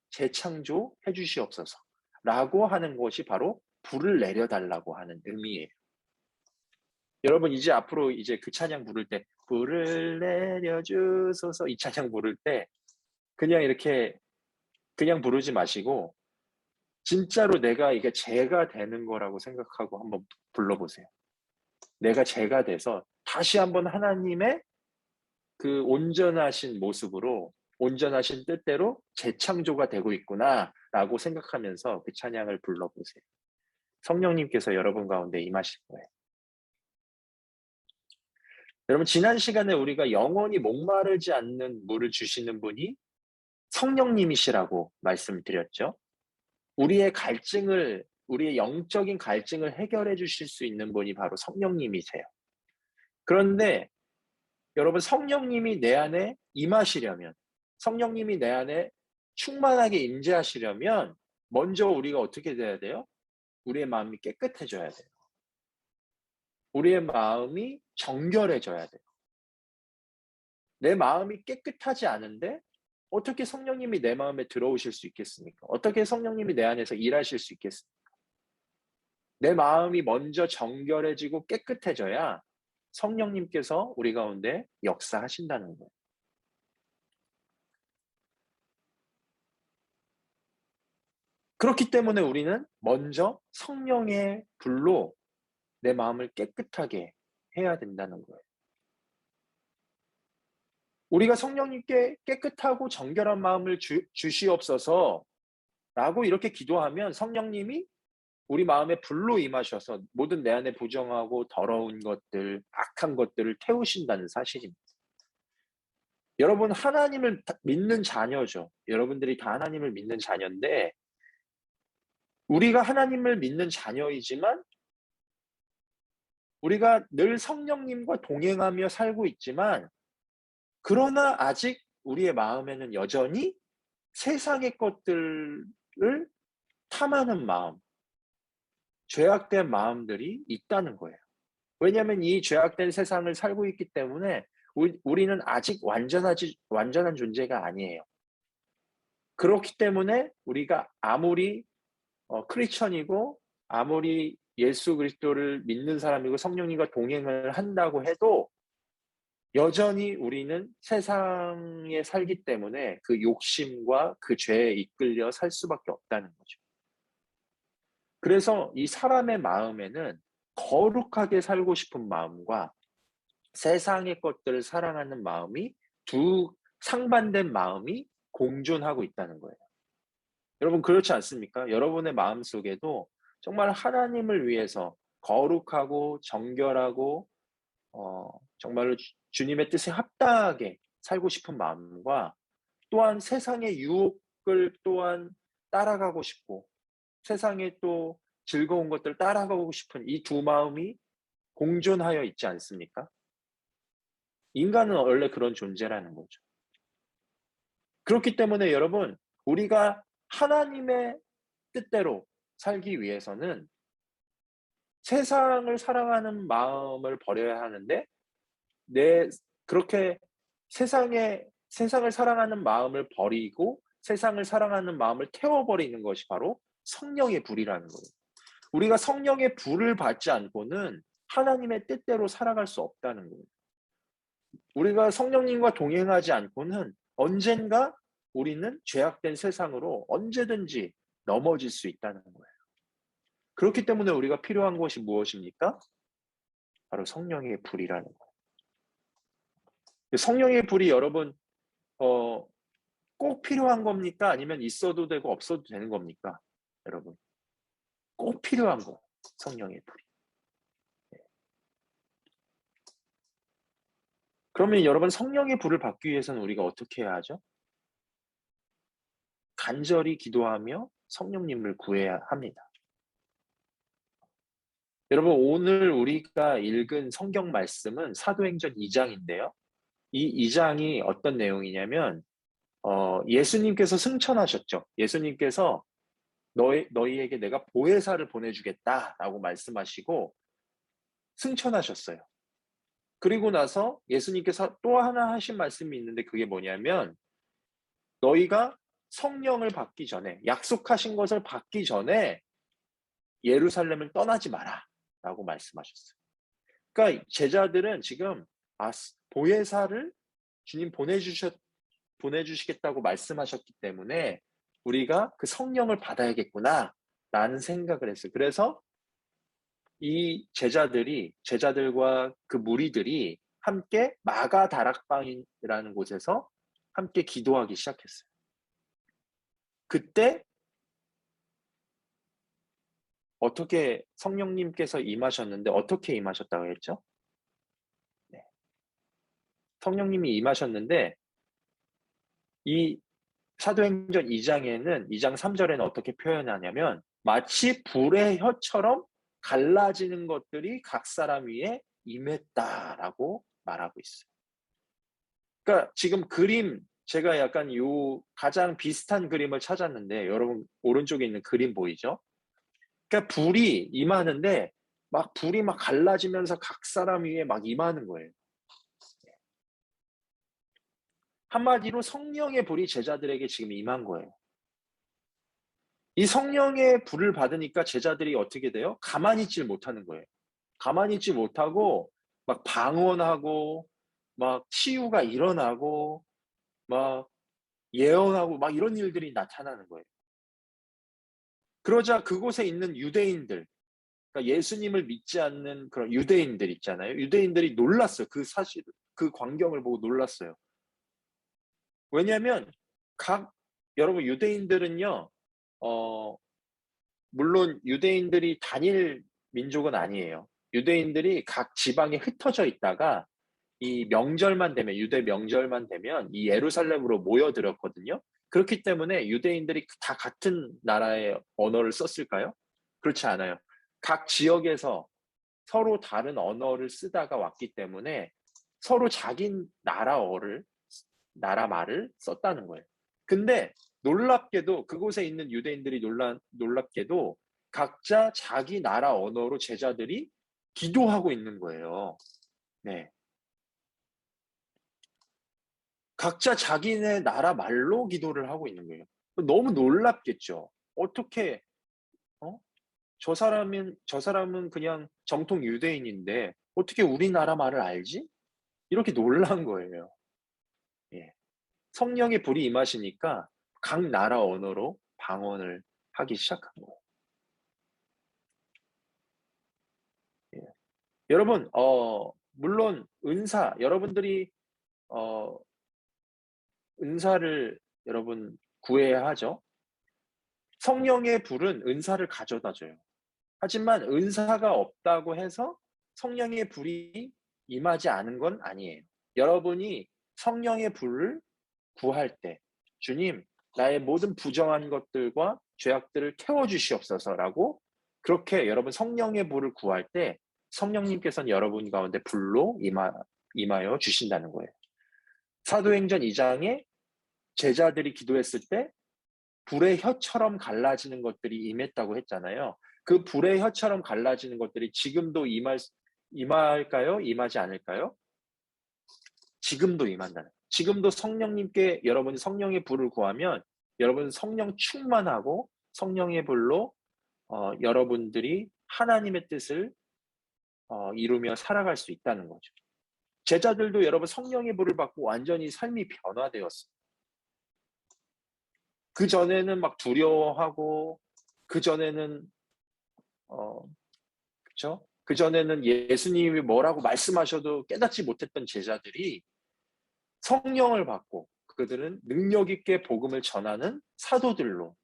재창조해 주시옵소서 라고 하는 것이 바로 불을 내려달라고 하는 의미예요. 여러분 이제 앞으로 이제 그 찬양 부를 때 불을 내려주소서 이 찬양 부를 때 그냥 이렇게 그냥 부르지 마시고 진짜로 내가 이게 죄가 되는 거라고 생각하고 한번 불러보세요. 내가 죄가 돼서 다시 한번 하나님의 그 온전하신 모습으로 온전하신 뜻대로 재창조가 되고 있구나 라고 생각하면서 그 찬양을 불러보세요. 성령님께서 여러분 가운데 임하실 거예요. 여러분 지난 시간에 우리가 영원히 목마르지 않는 물을 주시는 분이 성령님이시라고 말씀드렸죠. 우리의 영적인 갈증을 해결해 주실 수 있는 분이 바로 성령님이세요. 그런데 여러분 성령님이 내 안에 임하시려면 성령님이 내 안에 충만하게 임재하시려면 먼저 우리가 어떻게 돼야 돼요? 우리의 마음이 깨끗해져야 돼요. 우리의 마음이 정결해져야 돼요. 내 마음이 깨끗하지 않은데 어떻게 성령님이 내 마음에 들어오실 수 있겠습니까? 어떻게 성령님이 내 안에서 일하실 수 있겠습니까? 내 마음이 먼저 정결해지고 깨끗해져야 성령님께서 우리 가운데 역사하신다는 거예요. 그렇기 때문에 우리는 먼저 성령의 불로 내 마음을 깨끗하게 해야 된다는 거예요. 우리가 성령님께 깨끗하고 정결한 마음을 주시옵소서 라고 이렇게 기도하면 성령님이 우리 마음에 불로 임하셔서 모든 내 안에 부정하고 더러운 것들, 악한 것들을 태우신다는 사실입니다. 여러분 하나님을 믿는 자녀죠. 여러분들이 다 하나님을 믿는 자녀인데 우리가 하나님을 믿는 자녀이지만 우리가 늘 성령님과 동행하며 살고 있지만 그러나 아직 우리의 마음에는 여전히 세상의 것들을 탐하는 마음, 죄악된 마음들이 있다는 거예요. 왜냐하면 이 죄악된 세상을 살고 있기 때문에 우리는 아직 완전한 존재가 아니에요. 그렇기 때문에 우리가 아무리 크리스천이고 아무리 예수 그리스도를 믿는 사람이고 성령님과 동행을 한다고 해도 여전히 우리는 세상에 살기 때문에 그 욕심과 그 죄에 이끌려 살 수밖에 없다는 거죠. 그래서 이 사람의 마음에는 거룩하게 살고 싶은 마음과 세상의 것들을 사랑하는 마음이 두 상반된 마음이 공존하고 있다는 거예요. 여러분 그렇지 않습니까? 여러분의 마음속에도 정말 하나님을 위해서 거룩하고 정결하고 정말로 주님의 뜻에 합당하게 살고 싶은 마음과 또한 세상의 유혹을 또한 따라가고 싶고 세상의 또 즐거운 것들 따라가고 싶은 이 두 마음이 공존하여 있지 않습니까? 인간은 원래 그런 존재라는 거죠. 그렇기 때문에 여러분 우리가 하나님의 뜻대로 살기 위해서는 세상을 사랑하는 마음을 버려야 하는데 그렇게 세상을 사랑하는 마음을 버리고 세상을 사랑하는 마음을 태워버리는 것이 바로 성령의 불이라는 거예요. 우리가 성령의 불을 받지 않고는 하나님의 뜻대로 살아갈 수 없다는 거예요. 우리가 성령님과 동행하지 않고는 언젠가 우리는 죄악된 세상으로 언제든지 넘어질 수 있다는 거예요. 그렇기 때문에 우리가 필요한 것이 무엇입니까? 바로 성령의 불이라는 거예요. 성령의 불이 여러분 꼭 필요한 겁니까? 아니면 있어도 되고 없어도 되는 겁니까? 여러분 꼭 필요한 거 성령의 불이. 그러면 여러분 성령의 불을 받기 위해서는 우리가 어떻게 해야 하죠? 간절히 기도하며 성령님을 구해야 합니다. 여러분 오늘 우리가 읽은 성경 말씀은 사도행전 2장인데요. 이 2장이 어떤 내용이냐면 예수님께서 승천하셨죠. 예수님께서 너희에게 내가 보혜사를 보내주겠다라고 말씀하시고 승천하셨어요. 그리고 나서 예수님께서 또 하나 하신 말씀이 있는데 그게 뭐냐면 너희가 성령을 받기 전에 약속하신 것을 받기 전에 예루살렘을 떠나지 마라 라고 말씀하셨어요. 그러니까 제자들은 지금 보혜사를 주님 보내주시겠다고 말씀하셨기 때문에 우리가 그 성령을 받아야겠구나 라는 생각을 했어요. 그래서 이 제자들과 그 무리들이 함께 마가다락방이라는 곳에서 함께 기도하기 시작했어요. 그때 어떻게 성령님께서 임하셨는데 어떻게 임하셨다고 했죠? 네. 성령님이 임하셨는데 이 사도행전 2장에는 2장 3절에는 어떻게 표현하냐면 마치 불의 혀처럼 갈라지는 것들이 각 사람 위에 임했다라고 말하고 있어요. 그러니까 지금 그림 제가 약간 가장 비슷한 그림을 찾았는데 여러분 오른쪽에 있는 그림 보이죠? 그러니까 불이 임하는데 불이 갈라지면서 각 사람 위에 임하는 거예요. 한마디로 성령의 불이 제자들에게 지금 임한 거예요. 이 성령의 불을 받으니까 제자들이 어떻게 돼요? 가만히 있질 못하는 거예요. 가만히 있지 못하고 방언하고 치유가 일어나고 예언하고 이런 일들이 나타나는 거예요. 그러자 그곳에 있는 유대인들, 그러니까 예수님을 믿지 않는 그런 유대인들 있잖아요. 유대인들이 놀랐어요. 그 광경을 보고 놀랐어요. 왜냐하면 여러분 유대인들은요, 물론 유대인들이 단일 민족은 아니에요. 유대인들이 각 지방에 흩어져 있다가 이 명절만 되면 유대 명절만 되면 이 예루살렘으로 모여들었거든요. 그렇기 때문에 유대인들이 다 같은 나라의 언어를 썼을까요? 그렇지 않아요. 각 지역에서 서로 다른 언어를 쓰다가 왔기 때문에 서로 자기 나라 말을 썼다는 거예요. 근데 놀랍게도 그곳에 있는 유대인들이 놀랍게도 각자 자기 나라 언어로 제자들이 기도하고 있는 거예요. 네. 각자 자기네 나라 말로 기도를 하고 있는 거예요. 너무 놀랍겠죠. 어떻게 저 사람은 그냥 정통 유대인인데 어떻게 우리나라 말을 알지? 이렇게 놀란 거예요. 예. 성령의 불이 임하시니까 각 나라 언어로 방언을 하기 시작한 거예요. 예. 여러분, 물론 여러분들이 은사를 여러분 구해야 하죠. 성령의 불은 은사를 가져다 줘요. 하지만 은사가 없다고 해서 성령의 불이 임하지 않은 건 아니에요. 여러분이 성령의 불을 구할 때 주님 나의 모든 부정한 것들과 죄악들을 태워주시옵소서라고 그렇게 여러분 성령의 불을 구할 때 성령님께서는 여러분 가운데 불로 임하여 주신다는 거예요. 사도행전 2장에 제자들이 기도했을 때 불의 혀처럼 갈라지는 것들이 임했다고 했잖아요. 그 불의 혀처럼 갈라지는 것들이 지금도 임할까요? 임하지 않을까요? 지금도 임한다는 거예요. 지금도 성령님께 여러분이 성령의 불을 구하면 여러분 성령 충만하고 성령의 불로 여러분들이 하나님의 뜻을 이루며 살아갈 수 있다는 거죠. 제자들도 여러분 성령의 불을 받고 완전히 삶이 변화되었어요. 그 전에는 막 두려워하고 그 전에는 그렇죠? 그 전에는 예수님이 뭐라고 말씀하셔도 깨닫지 못했던 제자들이 성령을 받고 그들은 능력 있게 복음을 전하는 사도들로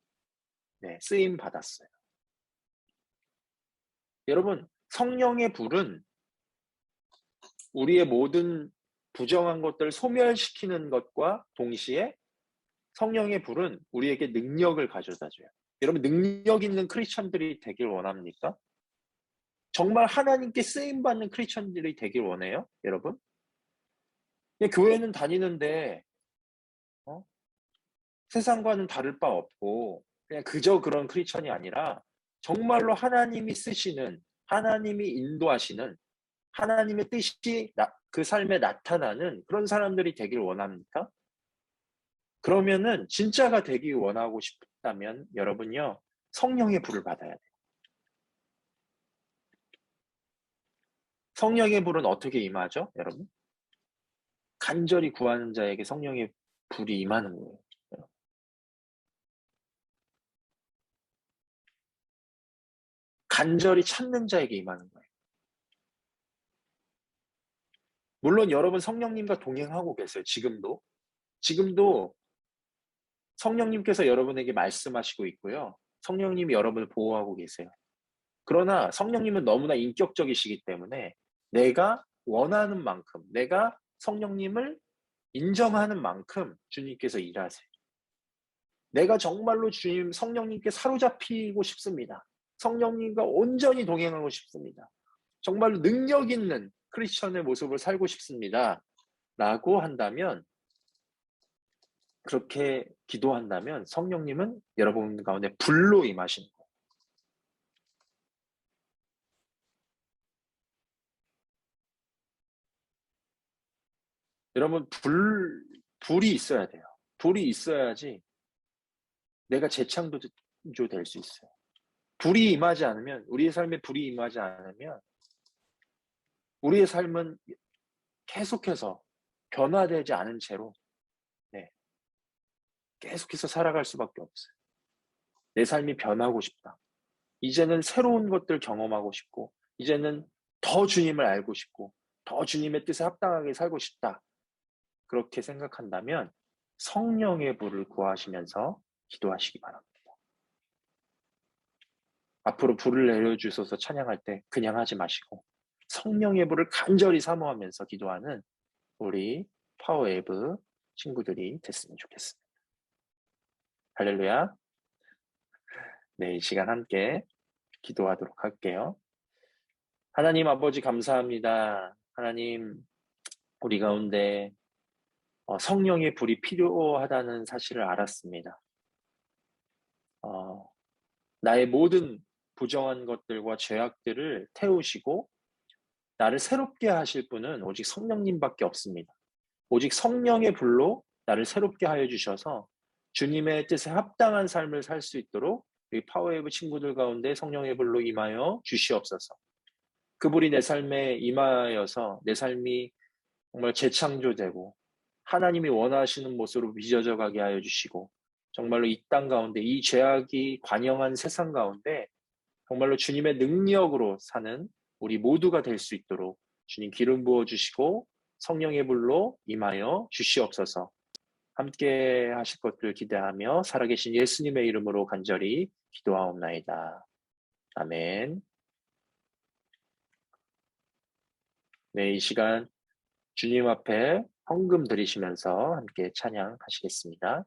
쓰임 받았어요. 여러분 성령의 불은 우리의 모든 부정한 것들을 소멸시키는 것과 동시에 성령의 불은 우리에게 능력을 가져다 줘요. 여러분 능력 있는 크리스천들이 되길 원합니까? 정말 하나님께 쓰임받는 크리스천들이 되길 원해요? 여러분? 교회는 다니는데 세상과는 다를 바 없고 그냥 그저 그런 크리스천이 아니라 정말로 하나님이 쓰시는 하나님이 인도하시는 하나님의 뜻이 그 삶에 나타나는 그런 사람들이 되길 원합니까? 그러면은 진짜가 되기 원하고 싶다면 여러분요 성령의 불을 받아야 돼요. 성령의 불은 어떻게 임하죠? 여러분? 간절히 구하는 자에게 성령의 불이 임하는 거예요. 간절히 찾는 자에게 임하는 거예요. 물론 여러분 성령님과 동행하고 계세요. 지금도 성령님께서 여러분에게 말씀하시고 있고요. 성령님이 여러분을 보호하고 계세요. 그러나 성령님은 너무나 인격적이시기 때문에 내가 원하는 만큼, 내가 성령님을 인정하는 만큼 주님께서 일하세요. 내가 정말로 주님 성령님께 사로잡히고 싶습니다. 성령님과 온전히 동행하고 싶습니다. 정말로 능력 있는 크리스천의 모습을 살고 싶습니다. 라고 한다면 그렇게 기도한다면 성령님은 여러분 가운데 불로 임하시는 거예요. 여러분 불이 있어야 돼요. 불이 있어야지 내가 재창조될 수 있어요. 불이 임하지 않으면 우리의 삶에 불이 임하지 않으면 우리의 삶은 계속해서 변화되지 않은 채로 계속해서 살아갈 수밖에 없어요. 내 삶이 변하고 싶다. 이제는 새로운 것들 경험하고 싶고 이제는 더 주님을 알고 싶고 더 주님의 뜻에 합당하게 살고 싶다. 그렇게 생각한다면 성령의 불을 구하시면서 기도하시기 바랍니다. 앞으로 불을 내려주셔서 찬양할 때 그냥 하지 마시고 성령의 불을 간절히 사모하면서 기도하는 우리 파워웨이브 친구들이 됐으면 좋겠습니다. 할렐루야. 네, 이 시간 함께 기도하도록 할게요. 하나님 아버지 감사합니다. 하나님 우리 가운데 성령의 불이 필요하다는 사실을 알았습니다. 나의 모든 부정한 것들과 죄악들을 태우시고 나를 새롭게 하실 분은 오직 성령님밖에 없습니다. 오직 성령의 불로 나를 새롭게 하여 주셔서 주님의 뜻에 합당한 삶을 살 수 있도록 우리 파워웨이브 친구들 가운데 성령의 불로 임하여 주시옵소서. 그 불이 내 삶에 임하여서 내 삶이 정말 재창조되고 하나님이 원하시는 모습으로 빚어져 가게 하여 주시고 정말로 이 땅 가운데 이 죄악이 관영한 세상 가운데 정말로 주님의 능력으로 사는 우리 모두가 될 수 있도록 주님 기름 부어주시고 성령의 불로 임하여 주시옵소서. 함께 하실 것을 기대하며 살아계신 예수님의 이름으로 간절히 기도하옵나이다. 아멘. 네, 이 시간 주님 앞에 헌금 드리시면서 함께 찬양하시겠습니다.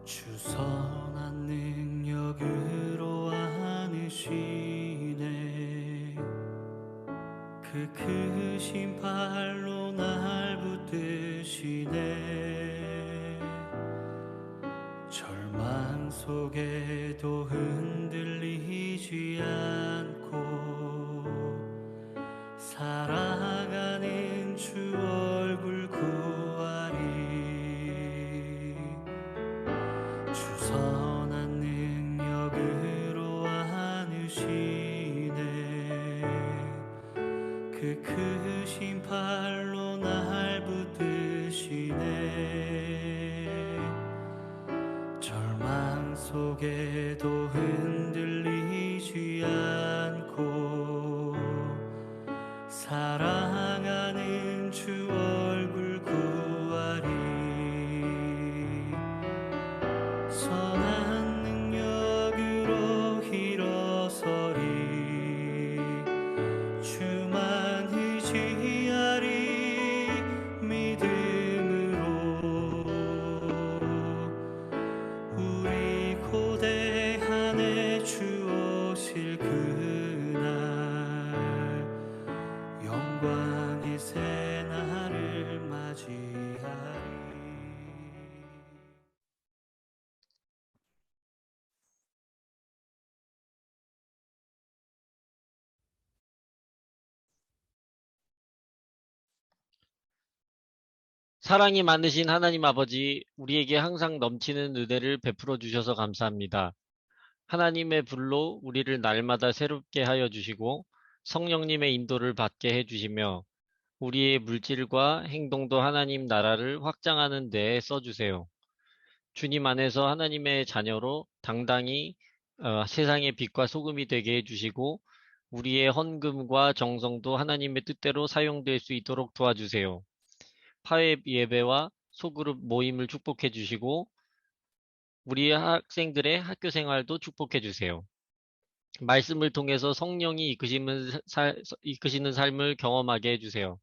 주 선한 능력으로 안으시네 그 크신 발로 날 붙드시네 절망 속에도 흔들리지 않고 사랑하는 주 얼굴 구하리 주 선한 능력으로 안으시네 그 크신 팔로 날 붙드시네 절망 속에도 흔들리지 않고 사랑하는 주 얼굴 구하리 선한 능력으로 일어서리 주만 의지하리 믿음으로 우리 고대한에 주 오실 그날 영광의 새날을 맞이하리 사랑이 많으신 하나님 아버지, 우리에게 항상 넘치는 은혜를 베풀어 주셔서 감사합니다. 하나님의 불로 우리를 날마다 새롭게 하여 주시고 성령님의 인도를 받게 해주시며 우리의 물질과 행동도 하나님 나라를 확장하는 데에 써주세요. 주님 안에서 하나님의 자녀로 당당히 세상의 빛과 소금이 되게 해주시고 우리의 헌금과 정성도 하나님의 뜻대로 사용될 수 있도록 도와주세요. 파회 예배와 소그룹 모임을 축복해 주시고 우리 학생들의 학교 생활도 축복해 주세요. 말씀을 통해서 성령이 이끄시는 삶을 경험하게 해주세요.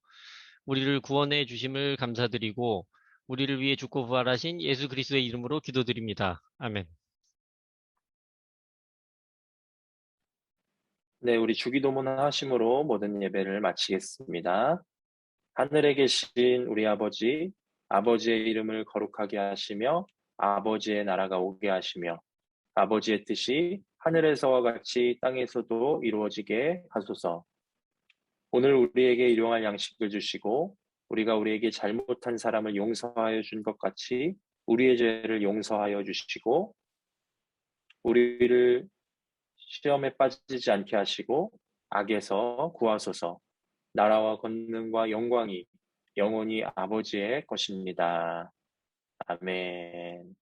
우리를 구원해 주심을 감사드리고 우리를 위해 죽고 부활하신 예수 그리스도의 이름으로 기도드립니다. 아멘. 네, 우리 주기도문 하심으로 모든 예배를 마치겠습니다. 하늘에 계신 우리 아버지, 아버지의 이름을 거룩하게 하시며 아버지의 나라가 오게 하시며 아버지의 뜻이 하늘에서와 같이 땅에서도 이루어지게 하소서. 오늘 우리에게 일용할 양식을 주시고 우리가 우리에게 잘못한 사람을 용서하여 준 것 같이 우리의 죄를 용서하여 주시고 우리를 시험에 빠지지 않게 하시고 악에서 구하소서. 나라와 권능과 영광이 영원히 아버지의 것입니다. 아멘.